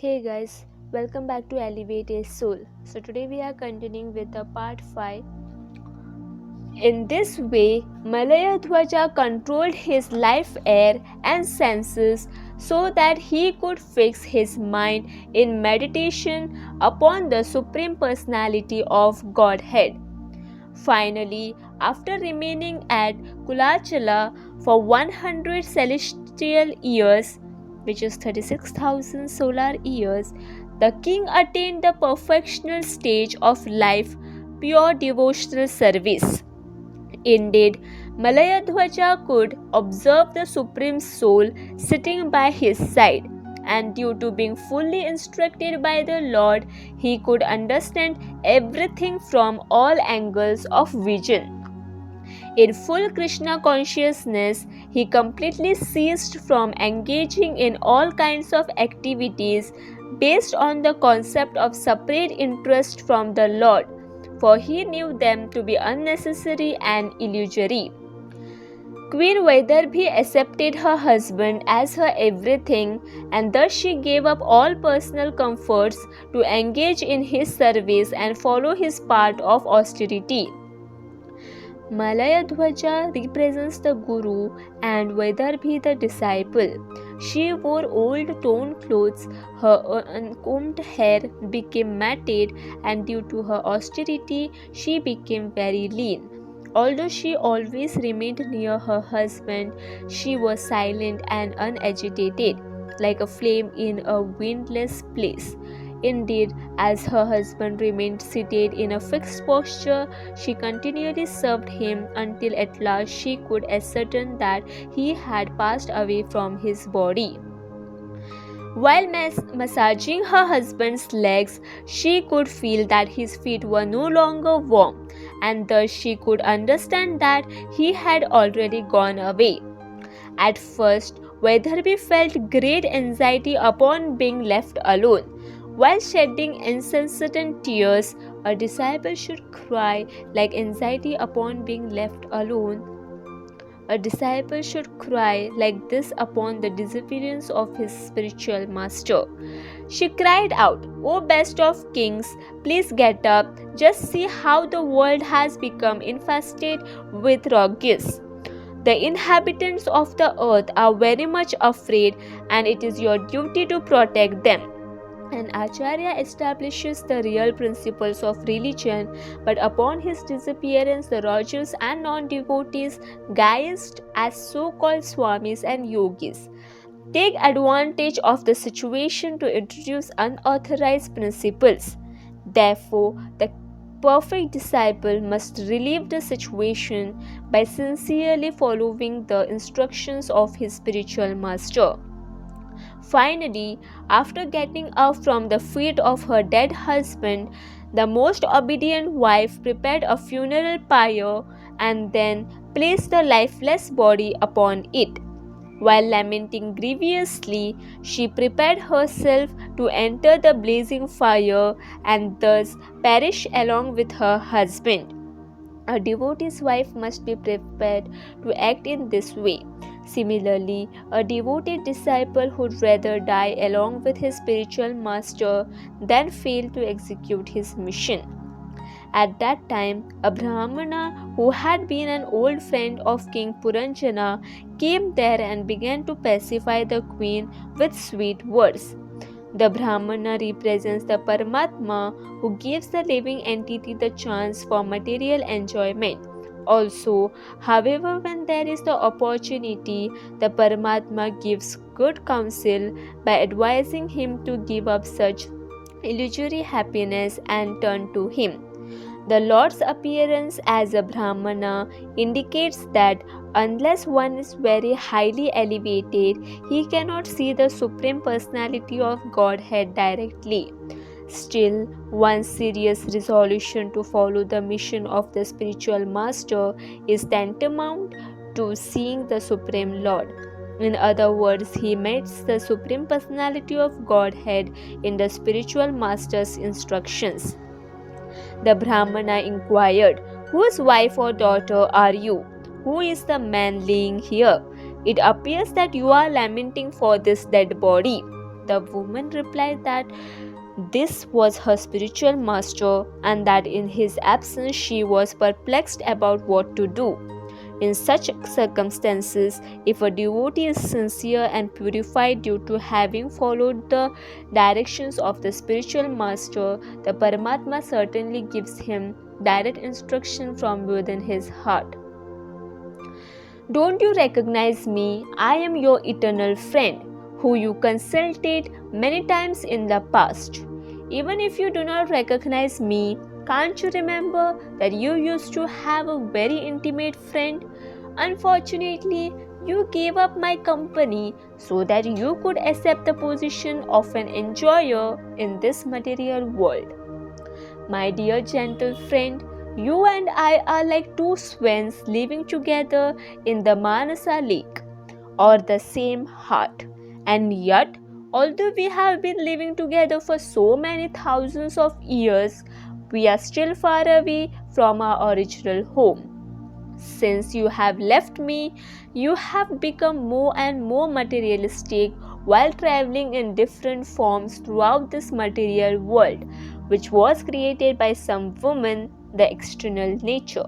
Hey guys, welcome back to Elevate a Soul. So today we are continuing with the part 5. In this way, Malayadhwaja controlled his life air and senses so that he could fix his mind in meditation upon the Supreme Personality of Godhead. Finally, after remaining at Kulachala for 100 celestial years, which is 36,000 solar years, the king attained the perfectional stage of life, pure devotional service. Indeed, Malayadhwaja could observe the Supreme Soul sitting by his side, and due to being fully instructed by the Lord, he could understand everything from all angles of vision. In full Krishna consciousness, he completely ceased from engaging in all kinds of activities based on the concept of separate interest from the Lord, for he knew them to be unnecessary and illusory. Queen Vaidarbhi accepted her husband as her everything, and thus she gave up all personal comforts to engage in his service and follow his path of austerity. Malayadhwaja represents the Guru and Vaidarbhi the disciple. She wore old torn clothes, her uncombed hair became matted, and due to her austerity, she became very lean. Although she always remained near her husband, she was silent and unagitated, like a flame in a windless place. Indeed, as her husband remained seated in a fixed posture, she continually served him until at last she could ascertain that he had passed away from his body. While massaging her husband's legs, she could feel that his feet were no longer warm, and thus she could understand that he had already gone away. At first, Vaidarbhi felt great anxiety upon being left alone. While shedding incessant tears, a disciple should cry like anxiety upon being left alone. A disciple should cry like this upon the disappearance of his spiritual master. She cried out, "O best of kings, please get up. Just see how the world has become infested with rogues. The inhabitants of the earth are very much afraid, and it is your duty to protect them." An Acharya establishes the real principles of religion, but upon his disappearance, the Rajas and non-devotees, guised as so-called Swamis and Yogis, take advantage of the situation to introduce unauthorized principles. Therefore, the perfect disciple must relieve the situation by sincerely following the instructions of his spiritual master. Finally, after getting up from the feet of her dead husband, the most obedient wife prepared a funeral pyre and then placed the lifeless body upon it. While lamenting grievously, she prepared herself to enter the blazing fire and thus perish along with her husband. A devotee's wife must be prepared to act in this way. Similarly, a devoted disciple would rather die along with his spiritual master than fail to execute his mission. At that time, a Brahmana who had been an old friend of King Purañjana came there and began to pacify the queen with sweet words. The Brahmana represents the Paramatma who gives the living entity the chance for material enjoyment. Also, however, when there is the opportunity, the Paramatma gives good counsel by advising him to give up such illusory happiness and turn to him. The Lord's appearance as a Brahmana indicates that unless one is very highly elevated, he cannot see the Supreme Personality of Godhead directly. Still, one's serious resolution to follow the mission of the spiritual master is tantamount to seeing the Supreme Lord. In other words, he meets the Supreme Personality of Godhead in the spiritual master's instructions. The Brahmana inquired, "Whose wife or daughter are you? Who is the man laying here? It appears that you are lamenting for this dead body." The woman replied that this was her spiritual master and that in his absence she was perplexed about what to do. In such circumstances, if a devotee is sincere and purified due to having followed the directions of the spiritual master, the Paramatma certainly gives him direct instruction from within his heart. Don't you recognize me? I am your eternal friend, who you consulted many times in the past. Even if you do not recognize me, can't you remember that you used to have a very intimate friend? Unfortunately, you gave up my company so that you could accept the position of an enjoyer in this material world. My dear gentle friend, you and I are like two swans living together in the Manasa lake or the same heart. And yet, although we have been living together for so many thousands of years, we are still far away from our original home. Since you have left me, you have become more and more materialistic while traveling in different forms throughout this material world, which was created by some woman, the external nature.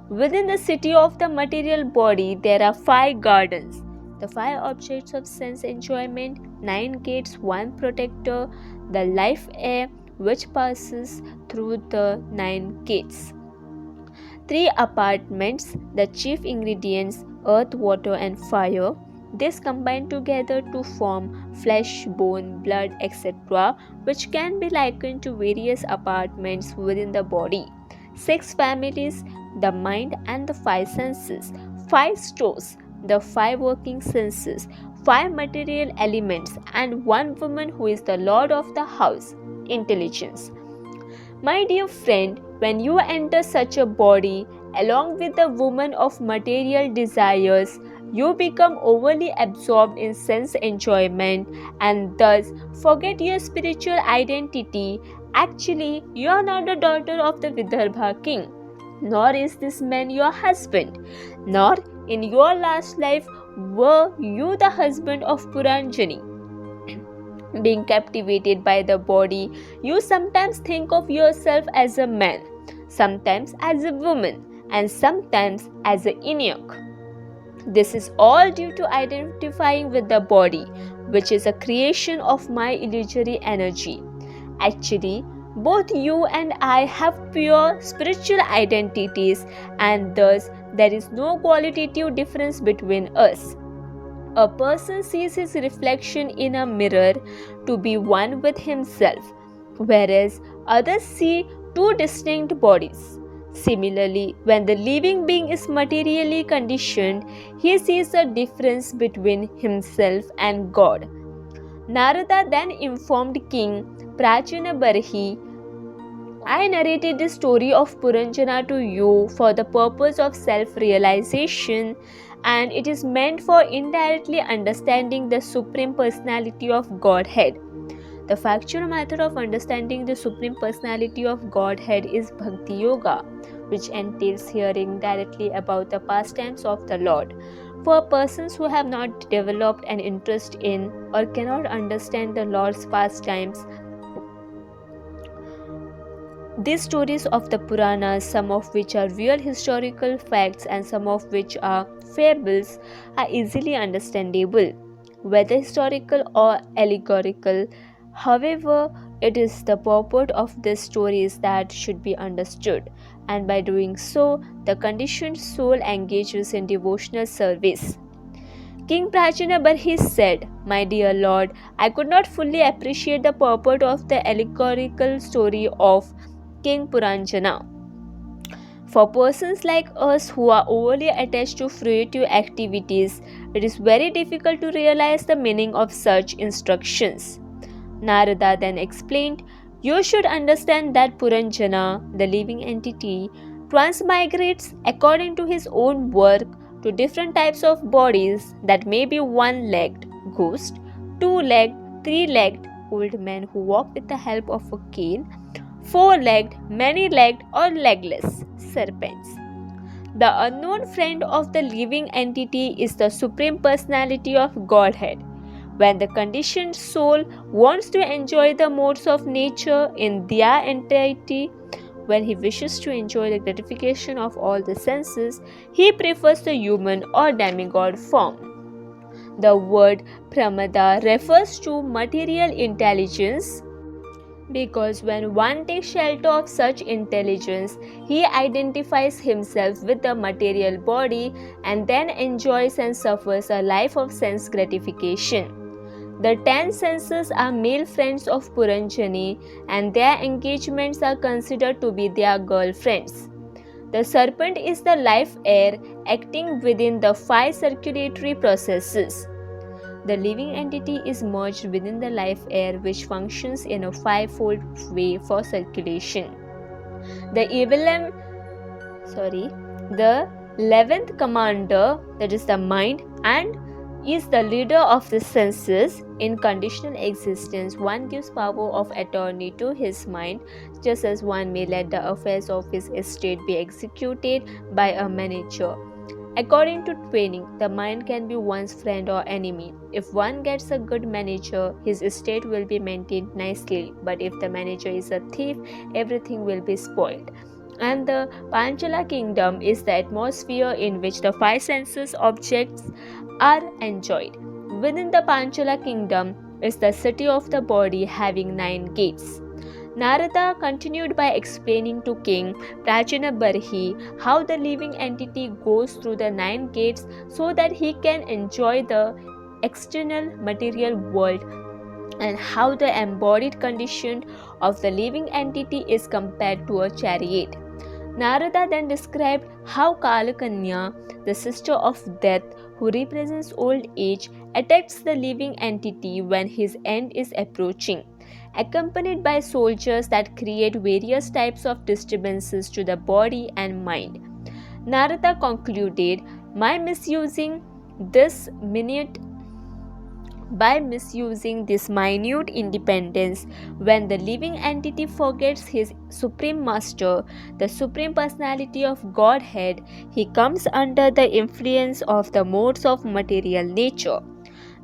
Within the city of the material body, there are 5 gardens, the 5 objects of sense enjoyment, 9 gates, 1 protector, the life air which passes through the 9 gates. 3 apartments, the chief ingredients, earth, water and fire. These combine together to form flesh, bone, blood, etc., which can be likened to various apartments within the body. 6 families, the mind and the 5 senses. 5 stores, the 5 working senses. 5 material elements and 1 woman who is the lord of the house, intelligence. My dear friend, when you enter such a body, along with the woman of material desires, you become overly absorbed in sense enjoyment and thus forget your spiritual identity. Actually, you are not the daughter of the Vidarbha king, nor is this man your husband, nor in your last life were you the husband of Purañjana. Being captivated by the body, you sometimes think of yourself as a man, sometimes as a woman, and sometimes as an eunuch. This is all due to identifying with the body, which is a creation of my illusory energy. Actually, both you and I have pure spiritual identities, and thus there is no qualitative difference between us. A person sees his reflection in a mirror to be one with himself, whereas others see 2 distinct bodies. Similarly, when the living being is materially conditioned, he sees a difference between himself and God. Narada then informed King Prācīnabarhi, I narrated the story of Purañjana to you for the purpose of self-realization, and it is meant for indirectly understanding the Supreme Personality of Godhead. The factual method of understanding the Supreme Personality of Godhead is Bhakti Yoga, which entails hearing directly about the pastimes of the Lord. For persons who have not developed an interest in or cannot understand the Lord's pastimes, these stories of the Puranas, some of which are real historical facts and some of which are fables, are easily understandable, whether historical or allegorical. However, it is the purport of these stories that should be understood, and by doing so, the conditioned soul engages in devotional service. King Prācīnabarhi said, My dear Lord, I could not fully appreciate the purport of the allegorical story of King Purañjana. For persons like us who are overly attached to fruitive activities, it is very difficult to realize the meaning of such instructions. Narada then explained, You should understand that Purañjana, the living entity, transmigrates according to his own work to different types of bodies that may be 1-legged ghost, 2-legged, 3-legged old men who walk with the help of a cane, 4-legged, many-legged or legless serpents. The unknown friend of the living entity is the Supreme Personality of Godhead. When the conditioned soul wants to enjoy the modes of nature in their entirety, when he wishes to enjoy the gratification of all the senses, he prefers the human or demigod form. The word pramada refers to material intelligence because when one takes shelter of such intelligence, he identifies himself with the material body and then enjoys and suffers a life of sense gratification. The 10 senses are male friends of Purañjana and their engagements are considered to be their girlfriends. The serpent is the life air acting within the 5 circulatory processes. The living entity is merged within the life air which functions in a 5-fold way for circulation. The 11th commander, that is the mind, and is the leader of the senses. In conditional existence, one gives power of attorney to his mind, just as one may let the affairs of his estate be executed by a manager. According to training, the mind can be one's friend or enemy. If one gets a good manager, his estate will be maintained nicely, but if the manager is a thief, everything will be spoiled. And the Panchala kingdom is the atmosphere in which the 5 senses objects are enjoyed. Within the Panchala kingdom is the city of the body having 9 gates. Narada continued by explaining to King Prācīnabarhi how the living entity goes through the 9 gates so that he can enjoy the external material world, and how the embodied condition of the living entity is compared to a chariot. Narada then described how Kalakanya, the sister of death, who represents old age, attacks the living entity when his end is approaching, accompanied by soldiers that create various types of disturbances to the body and mind. Narada concluded, by misusing this minute independence, when the living entity forgets his Supreme Master, the Supreme Personality of Godhead, he comes under the influence of the modes of material nature.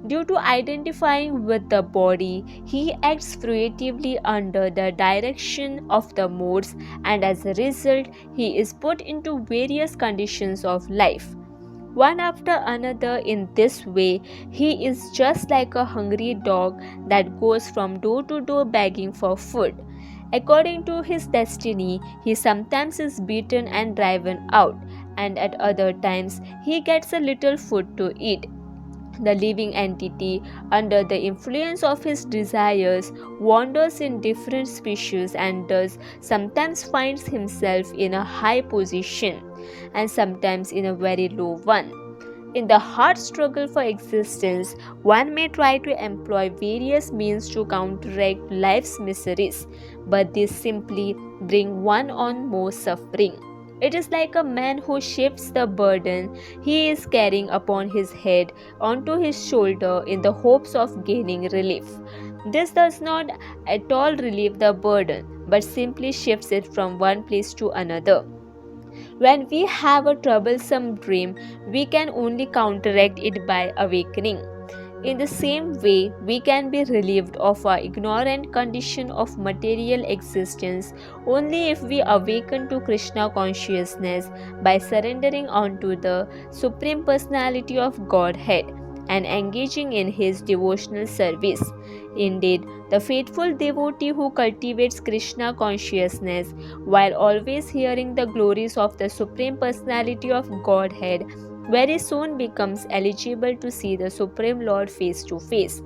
Due to identifying with the body, he acts fruitively under the direction of the modes, and as a result, he is put into various conditions of life. One after another. In this way, he is just like a hungry dog that goes from door to door begging for food. According to his destiny, he sometimes is beaten and driven out, and at other times he gets a little food to eat. The living entity, under the influence of his desires, wanders in different species and thus sometimes finds himself in a high position and sometimes in a very low one. In the hard struggle for existence, one may try to employ various means to counteract life's miseries, but these simply bring one on more suffering. It is like a man who shifts the burden he is carrying upon his head onto his shoulder in the hopes of gaining relief. This does not at all relieve the burden, but simply shifts it from one place to another. When we have a troublesome dream, we can only counteract it by awakening. In the same way, we can be relieved of our ignorant condition of material existence only if we awaken to Krishna consciousness by surrendering unto the Supreme Personality of Godhead and engaging in his devotional service. Indeed, the faithful devotee who cultivates Krishna consciousness while always hearing the glories of the Supreme Personality of Godhead very soon becomes eligible to see the Supreme Lord face to face.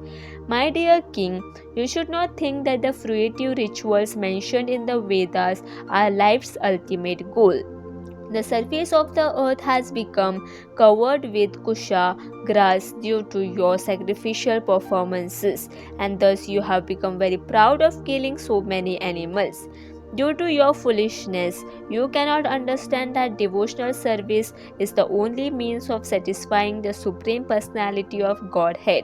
My dear King, you should not think that the fruitive rituals mentioned in the Vedas are life's ultimate goal. The surface of the earth has become covered with kusha, grass, due to your sacrificial performances, and thus you have become very proud of killing so many animals. Due to your foolishness, you cannot understand that devotional service is the only means of satisfying the Supreme Personality of Godhead.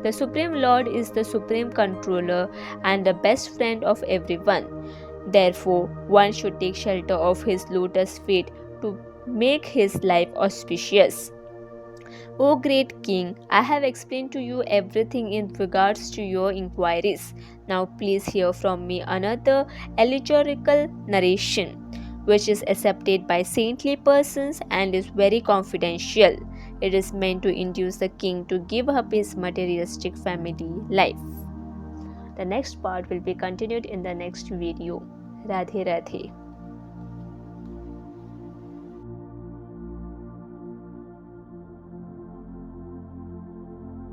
The Supreme Lord is the Supreme Controller and the best friend of everyone. Therefore, one should take shelter of his lotus feet to make his life auspicious. O great king, I have explained to you everything in regards to your inquiries. Now please hear from me another allegorical narration, which is accepted by saintly persons and is very confidential. It is meant to induce the king to give up his materialistic family life. The next part will be continued in the next video. Radhe Radhe.